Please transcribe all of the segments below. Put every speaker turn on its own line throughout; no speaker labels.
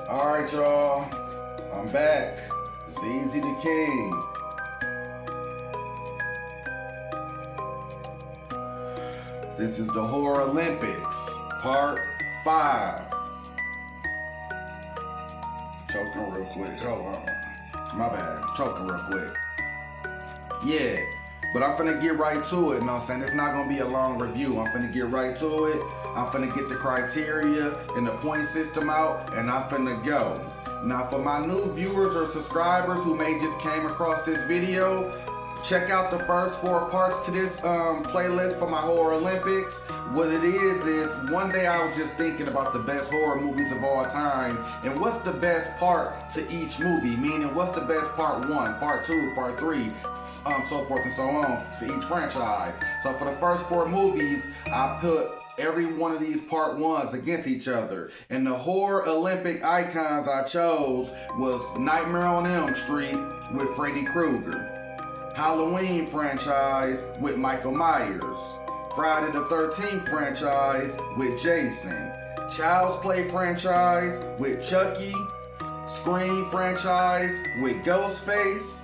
Alright, y'all. I'm back. ZZ the King. This is the Horror Olympics, Part 5. Choking real quick. Hold on. My bad. Choking real quick. Yeah. But I'm finna get right to it, you know what I'm saying? It's not gonna be a long review. I'm finna get right to it. I'm finna get the criteria and the point system out, and I'm finna go. Now, for my new viewers or subscribers who may just came across this video, check out the first 4 parts to this playlist for my Horror Olympics. What it is one day I was just thinking about the best horror movies of all time, and what's the best part to each movie, meaning what's the best part 1, part 2, part 3, so forth and so on for each franchise. So for the first 4 movies, I put every one of these part 1s against each other. And the horror Olympic icons I chose was Nightmare on Elm Street with Freddy Krueger, Halloween franchise with Michael Myers, Friday the 13th franchise with Jason, Child's Play franchise with Chucky, Scream franchise with Ghostface,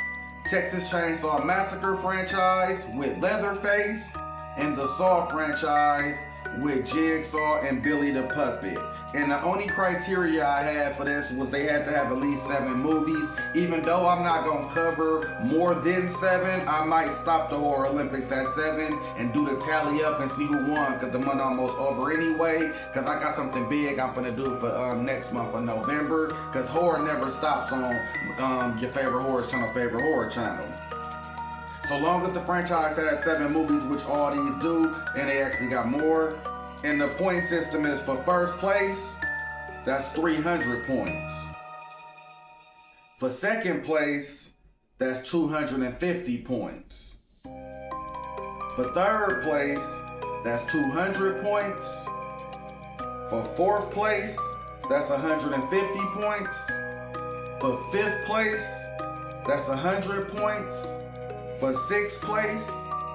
Texas Chainsaw Massacre franchise with Leatherface, and the Saw franchise with Jigsaw and Billy the Puppet. And the only criteria I had for this was they had to have at least 7 movies. Even though I'm not gonna cover more than 7, I might stop the Horror Olympics at 7 and do the tally up and see who won, because the month almost over anyway, because I got something big I'm finna do for next month for November, because horror never stops on your favorite horror channel. So long as the franchise has 7 movies, which all these do, and they actually got more, and the point system is for first place, that's 300 points. For second place, that's 250 points. For third place, that's 200 points. For fourth place, that's 150 points. For fifth place, that's 100 points. For 6th place,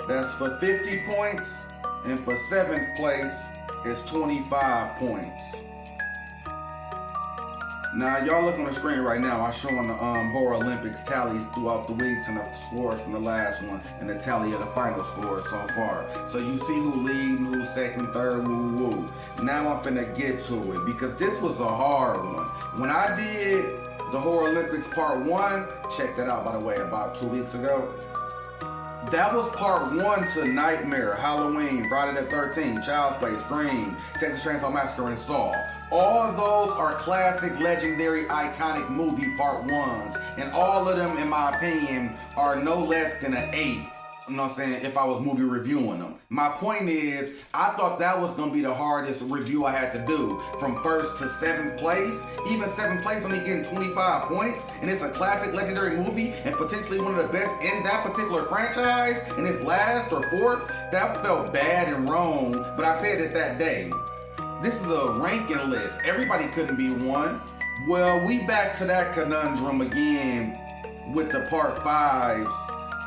that's for 50 points. And for 7th place, it's 25 points. Now, y'all look on the screen right now. I'm showing the Horror Olympics tallies throughout the weeks and the scores from the last one and the tally of the final scores so far. So you see who leading, who's second, third, woo. Now I'm finna get to it, because this was a hard one. When I did the Horror Olympics Part 1, check that out, by the way, about 2 weeks ago. That was part 1 to Nightmare, Halloween, Friday the 13th, Child's Play, Scream, Texas Chainsaw Massacre, and Saw. All of those are classic, legendary, iconic movie part 1s. And all of them, in my opinion, are no less than an 8. You know what I'm saying? If I was movie reviewing them. My point is, I thought that was going to be the hardest review I had to do. From 1st to 7th place. Even 7th place only getting 25 points. And it's a classic, legendary movie. And potentially one of the best in that particular franchise. And it's last or 4th. That felt bad and wrong. But I said it that day. This is a ranking list. Everybody couldn't be one. Well, we back to that conundrum again with the part 5s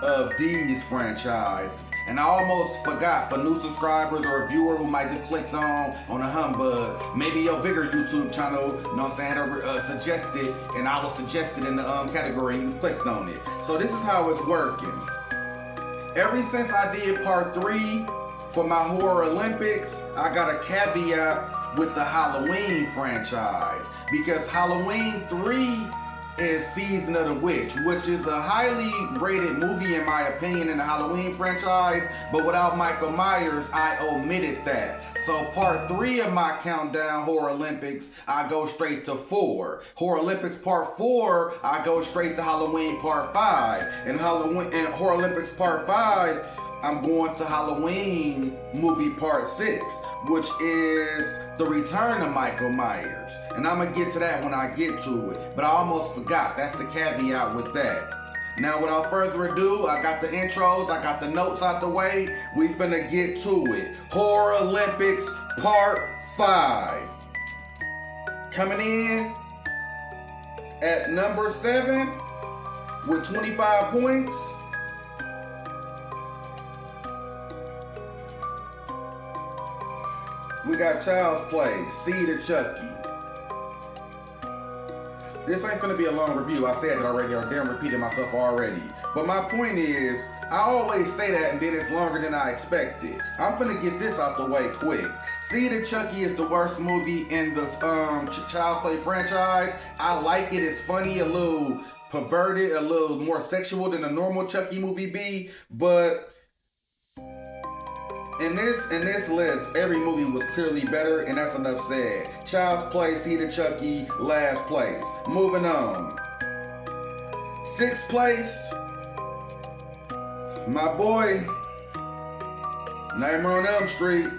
of these franchises. And I almost forgot, for new subscribers or a viewer who might just clicked on a humbug, maybe your bigger YouTube channel, you know what I'm saying, had suggested, and I was suggested in the category and you clicked on it. So this is how it's working. Ever since I did part 3 for my Horror Olympics, I got a caveat with the Halloween franchise, because Halloween 3 is Season of the Witch, which is a highly rated movie in my opinion in the Halloween franchise, but without Michael Myers, I omitted that. So part 3 of my countdown Horror Olympics, I go straight to 4. Horror Olympics part 4, I go straight to Halloween part 5. And Horror Olympics part 5, I'm going to Halloween movie part 6, which is the return of Michael Myers. And I'm gonna get to that when I get to it. But I almost forgot, that's the caveat with that. Now without further ado, I got the intros, I got the notes out the way. We finna get to it. Horror Olympics part 5. Coming in at number 7 with 25 points. We got Child's Play, Seed of Chucky. This ain't finna be a long review. I said that already, or damn repeated myself already. But my point is, I always say that and then it's longer than I expected. I'm finna get this out the way quick. Seed of Chucky is the worst movie in the Child's Play franchise. I like it. It's funny, a little perverted, a little more sexual than a normal Chucky movie be. But in this list, every movie was clearly better, and that's enough said. Child's Play, Seed of Chucky, last place. Moving on. Sixth place, my boy, Nightmare on Elm Street,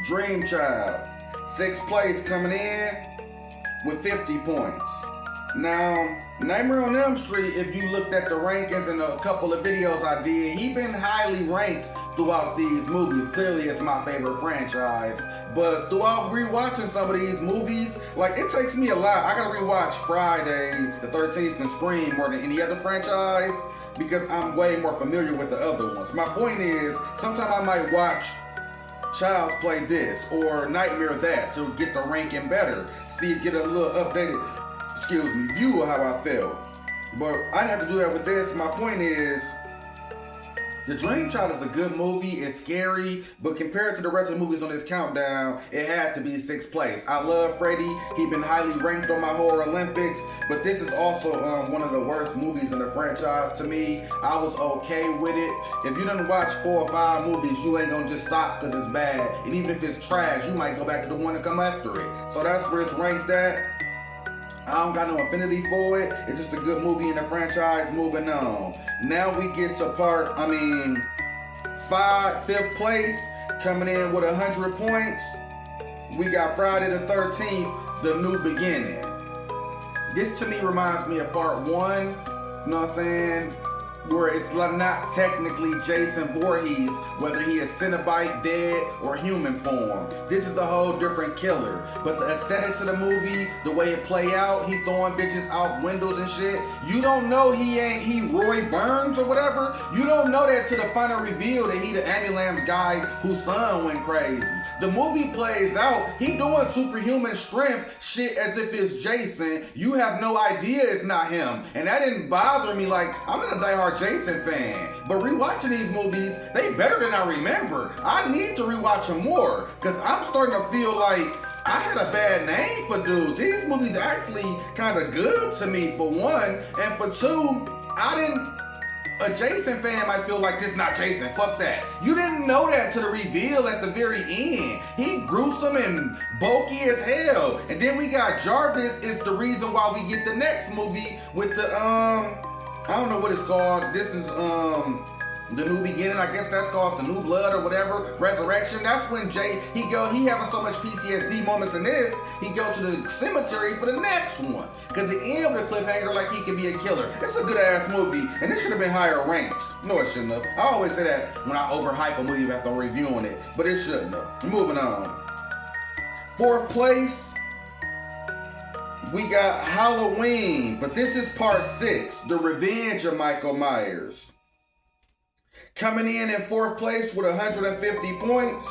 Dream Child. Sixth place coming in with 50 points. Now, Nightmare on Elm Street, if you looked at the rankings in a couple of videos I did, he been highly ranked throughout these movies. Clearly, it's my favorite franchise. But throughout rewatching some of these movies, like, it takes me a lot. I gotta rewatch Friday the 13th and Scream more than any other franchise because I'm way more familiar with the other ones. My point is, sometimes I might watch Child's Play this or Nightmare that to get the ranking better. Get a little updated, view of how I felt. But I didn't have to do that with this. My point is, The Dream Child is a good movie. It's scary, but compared to the rest of the movies on this countdown, it had to be sixth place. I love Freddy. He's been highly ranked on my Horror Olympics, but this is also one of the worst movies in the franchise to me. I was okay with it. If you didn't watch 4 or 5 movies, you ain't gonna just stop because it's bad. And even if it's trash, you might go back to the one that come after it. So that's where it's ranked at. I don't got no affinity for it. It's just a good movie in the franchise. Moving on. Now we get to fifth place, coming in with 100 points. We got Friday the 13th, The New Beginning. This to me reminds me of part 1, you know what I'm saying? Where it's not technically Jason Voorhees, whether he is Cenobite, dead, or human form. This is a whole different killer. But the aesthetics of the movie, the way it play out, he throwing bitches out windows and shit. You don't know he Roy Burns or whatever. You don't know that to the final reveal that he the ambulance guy whose son went crazy. The movie plays out, he doing superhuman strength shit as if it's Jason. You have no idea it's not him. And that didn't bother me. Like, I'm not a diehard Jason fan, but rewatching these movies, they better than I remember. I need to rewatch them more, because I'm starting to feel like I had a bad name for dude. These movies actually kind of good to me, for one, and for two, a Jason fan might feel like this not Jason, fuck that. You didn't know that to the reveal at the very end. He gruesome and bulky as hell. And then we got Jarvis is the reason why we get the next movie with the, I don't know what it's called. This is, The New Beginning, I guess that's called The New Blood or whatever, Resurrection. That's when he having so much PTSD moments in this, he go to the cemetery for the next one. Because it ends with a cliffhanger like he could be a killer. It's a good ass movie, and it should have been higher ranked. No, it shouldn't have. I always say that when I overhype a movie after reviewing it, but it shouldn't have. Moving on. Fourth place, we got Halloween, but this is part 6, The Revenge of Michael Myers. Coming in fourth place with 150 points.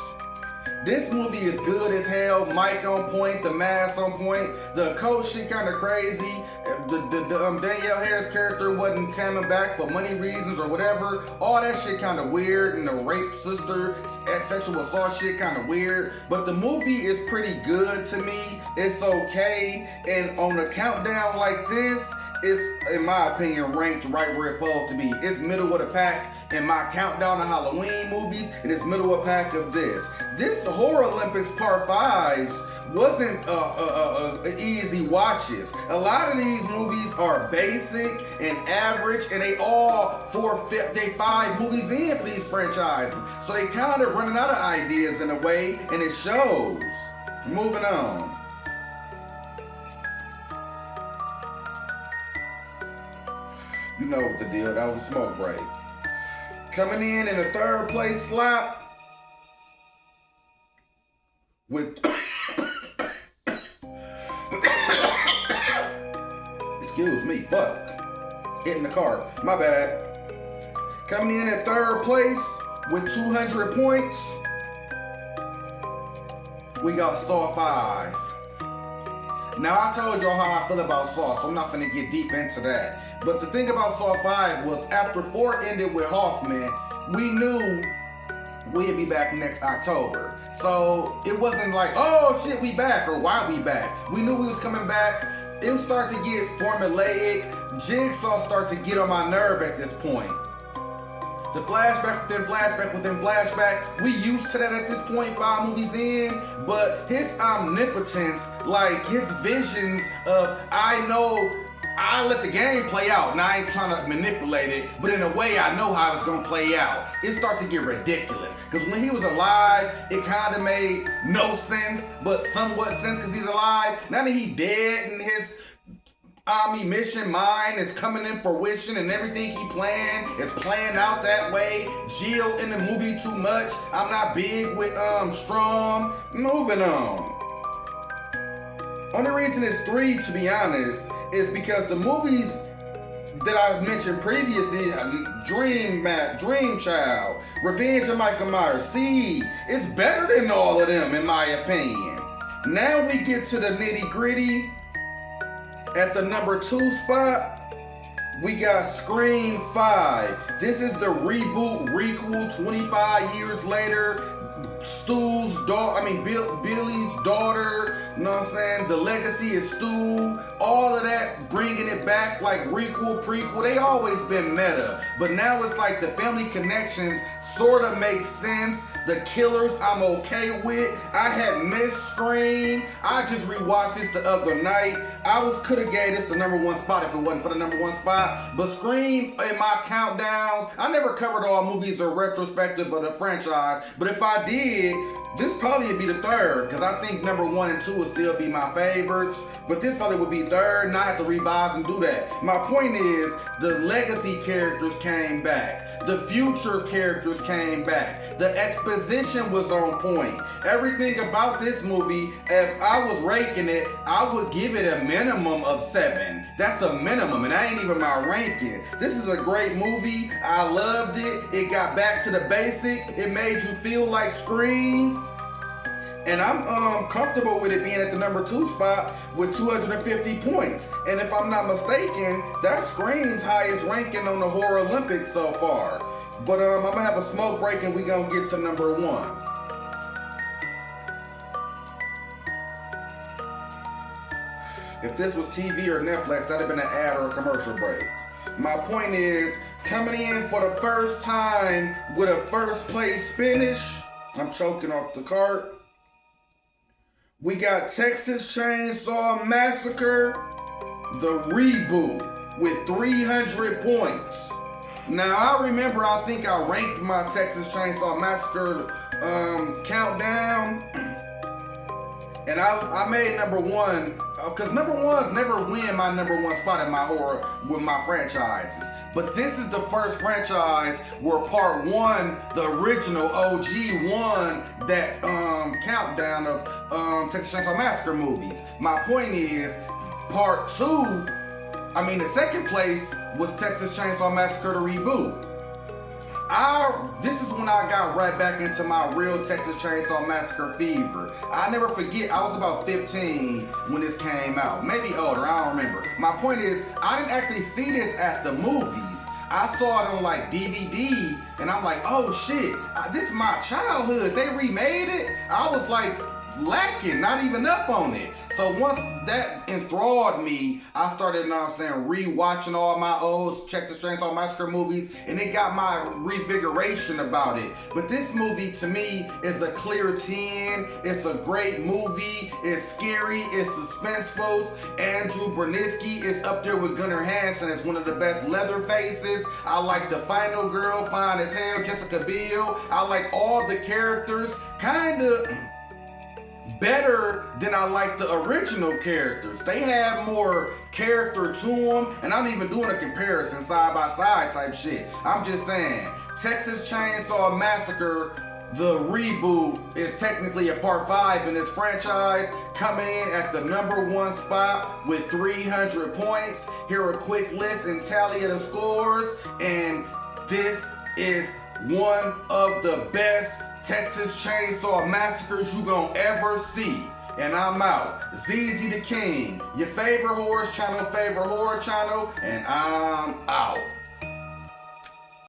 This movie is good as hell. Mike on point, the mask on point. The coach shit kind of crazy. Danielle Harris character wasn't coming back for money reasons or whatever. All that shit kind of weird. And the rape sister, sexual assault shit kind of weird. But the movie is pretty good to me. It's okay. And on a countdown like this, it's, in my opinion, ranked right where it's supposed to be. It's middle of the pack in my countdown of Halloween movies, and it's middle of the pack of this. This Horror Olympics Part 5s wasn't easy watches. A lot of these movies are basic and average, and they all 5 movies in for these franchises. So they kind of running out of ideas in a way, and it shows. Moving on. You know what the deal, that was a smoke break. Coming in the third place slot with excuse me, fuck. Hitting the car, my bad. Coming in third place with 200 points, we got Saw 5. Now, I told y'all how I feel about Saw, so I'm not gonna get deep into that. But the thing about Saw 5 was after 4 ended with Hoffman, we knew we'd be back next October. So it wasn't like, oh shit, we back, or why we back. We knew we was coming back. It would start to get formulaic. Jigsaw start to get on my nerve at this point. The flashback within flashback within flashback, we used to that at this point, 5 movies in, but his omnipotence, like his visions of, I know, I let the game play out, and I ain't trying to manipulate it, but in a way I know how it's gonna play out. It started to get ridiculous, because when he was alive, it kind of made no sense, but somewhat sense because he's alive. Now that he dead and his mission mine is coming in fruition and everything he planned is playing out that way. Jill in the movie too much. I'm not big with Strom. Moving on. Only reason it's 3, to be honest, is because the movies that I've mentioned previously, Dream Child, Revenge of Michael Myers, Seed, it's better than all of them in my opinion. Now we get to the nitty gritty. At the number 2 spot, we got Scream 5. This is the reboot, requel, 25 years later. Stu's daughter, Billy's daughter, you know what I'm saying? The legacy is Stu, all of that, bringing it back like requel, prequel, they always been meta. But now it's like the family connections sort of make sense. The killers I'm okay with. I had missed Scream. I just rewatched this the other night. Could have gave this the number 1 spot if it wasn't for the number 1 spot. But Scream in my countdowns, I never covered all movies or retrospective of the franchise. But if I did, this probably would be the 3rd, because I think number 1 and 2 would still be my favorites. But this probably would be 3rd, and I have to revise and do that. My point is, the legacy characters came back. The future characters came back. The exposition was on point. Everything about this movie, if I was ranking it, I would give it a minimum of 7. That's a minimum, and that ain't even my ranking. This is a great movie. I loved it. It got back to the basic. It made you feel like Scream. And I'm comfortable with it being at the number 2 spot with 250 points. And if I'm not mistaken, that's Scream's highest ranking on the Horror Olympics so far. But I'm gonna have a smoke break and we gonna get to number 1. If this was TV or Netflix, that'd have been an ad or a commercial break. My point is, coming in for the first time with a first place finish, I'm choking off the cart. We got Texas Chainsaw Massacre, the reboot, with 300 points. Now, I think I ranked my Texas Chainsaw Massacre countdown, and I made number 1, because number 1s never win my number 1 spot in my horror with my franchises. But this is the first franchise where part 1, the original OG, won that countdown of Texas Chainsaw Massacre movies. My point is, part 2, the second place was Texas Chainsaw Massacre the reboot. This is when I got right back into my real Texas Chainsaw Massacre fever. I never forget, I was about 15 when this came out. Maybe older, I don't remember. My point is, I didn't actually see this at the movies. I saw it on like DVD, and I'm like, oh shit, this is my childhood. They remade it? I was like lacking, not even up on it. So once that enthralled me, I started, rewatching all my old Texas Chainsaw Massacre movies, and it got my revigoration about it. But this movie, to me, is a clear 10. It's a great movie. It's scary. It's suspenseful. Andrew Brzezinski is up there with Gunnar Hansen as one of the best Leatherfaces. I like the final girl, fine as hell, Jessica Biel. I like all the characters, kind of better than I like the original characters. They have more character to them, and I'm even doing a comparison side by side type shit. I'm just saying, Texas Chainsaw Massacre, the reboot, is technically a part 5 in this franchise, coming in at the number 1 spot with 300 points. Here are a quick list and tally of the scores, and this is one of the best Texas Chainsaw Massacres you gonna ever see. and I'm out. ZZ the King, your favorite horror channel, and I'm out.